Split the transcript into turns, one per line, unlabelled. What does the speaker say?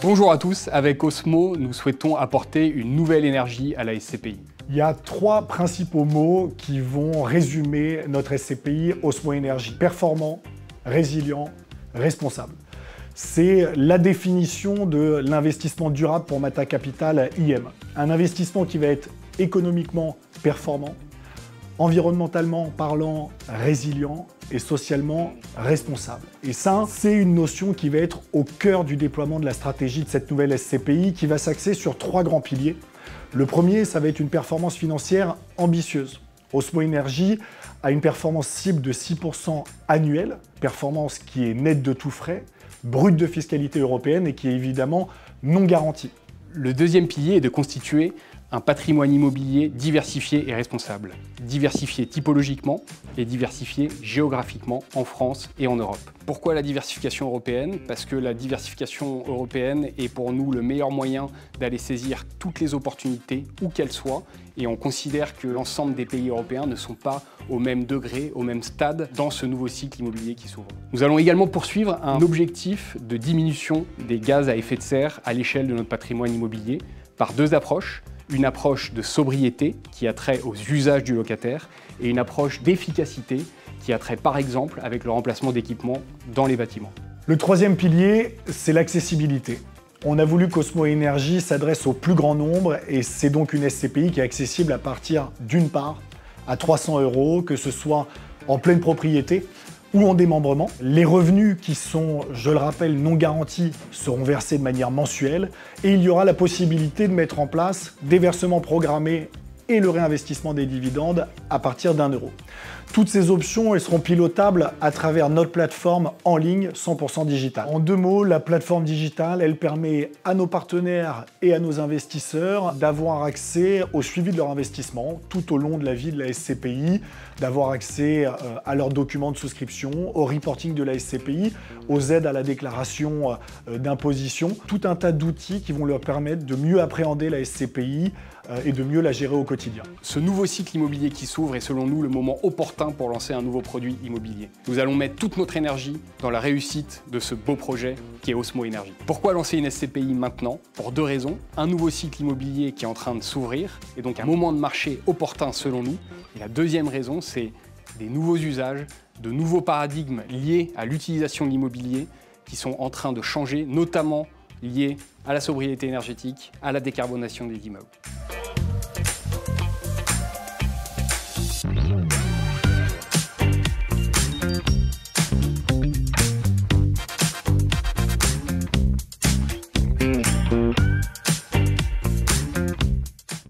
Bonjour à tous, avec Osmo, nous souhaitons apporter une nouvelle énergie à la SCPI.
Il y a trois principaux mots qui vont résumer notre SCPI Osmo Énergie. Performant, résilient, responsable. C'est la définition de l'investissement durable pour Mata Capital IM. Un investissement qui va être économiquement performant, environnementalement parlant résilient et socialement responsable. Et ça, c'est une notion qui va être au cœur du déploiement de la stratégie de cette nouvelle SCPI qui va s'axer sur trois grands piliers. Le premier, ça va être une performance financière ambitieuse. Osmo Énergie a une performance cible de 6% annuelle, performance qui est nette de tout frais, brute de fiscalité européenne et qui est évidemment non garantie.
Le deuxième pilier est de constituer un patrimoine immobilier diversifié et responsable. Diversifié typologiquement et diversifié géographiquement en France et en Europe. Pourquoi la diversification européenne? Parce que la diversification européenne est pour nous le meilleur moyen d'aller saisir toutes les opportunités, où qu'elles soient, et on considère que l'ensemble des pays européens ne sont pas au même degré, au même stade dans ce nouveau cycle immobilier qui s'ouvre. Nous allons également poursuivre un objectif de diminution des gaz à effet de serre à l'échelle de notre patrimoine immobilier par deux approches. Une approche de sobriété qui a trait aux usages du locataire et une approche d'efficacité qui a trait par exemple avec le remplacement d'équipements dans les bâtiments.
Le troisième pilier, c'est l'accessibilité. On a voulu qu'Osmo Énergie s'adresse au plus grand nombre et c'est donc une SCPI qui est accessible à partir d'une part à 300 €, que ce soit en pleine propriété ou en démembrement. Les revenus qui sont, je le rappelle, non garantis seront versés de manière mensuelle et il y aura la possibilité de mettre en place des versements programmés et le réinvestissement des dividendes à partir d'1 €. Toutes ces options, elles seront pilotables à travers notre plateforme en ligne 100% digitale. En deux mots, la plateforme digitale, elle permet à nos partenaires et à nos investisseurs d'avoir accès au suivi de leur investissement tout au long de la vie de la SCPI, d'avoir accès à leurs documents de souscription, au reporting de la SCPI, aux aides à la déclaration d'imposition, tout un tas d'outils qui vont leur permettre de mieux appréhender la SCPI et de mieux la gérer au quotidien.
Ce nouveau cycle immobilier qui s'ouvre est selon nous le moment opportun pour lancer un nouveau produit immobilier. Nous allons mettre toute notre énergie dans la réussite de ce beau projet qui est Osmo Énergie. Pourquoi lancer une SCPI maintenant? Pour deux raisons. Un nouveau cycle immobilier qui est en train de s'ouvrir et donc un moment de marché opportun selon nous. Et la deuxième raison, c'est des nouveaux usages, de nouveaux paradigmes liés à l'utilisation de l'immobilier qui sont en train de changer, notamment liés à la sobriété énergétique, à la décarbonation des immeubles.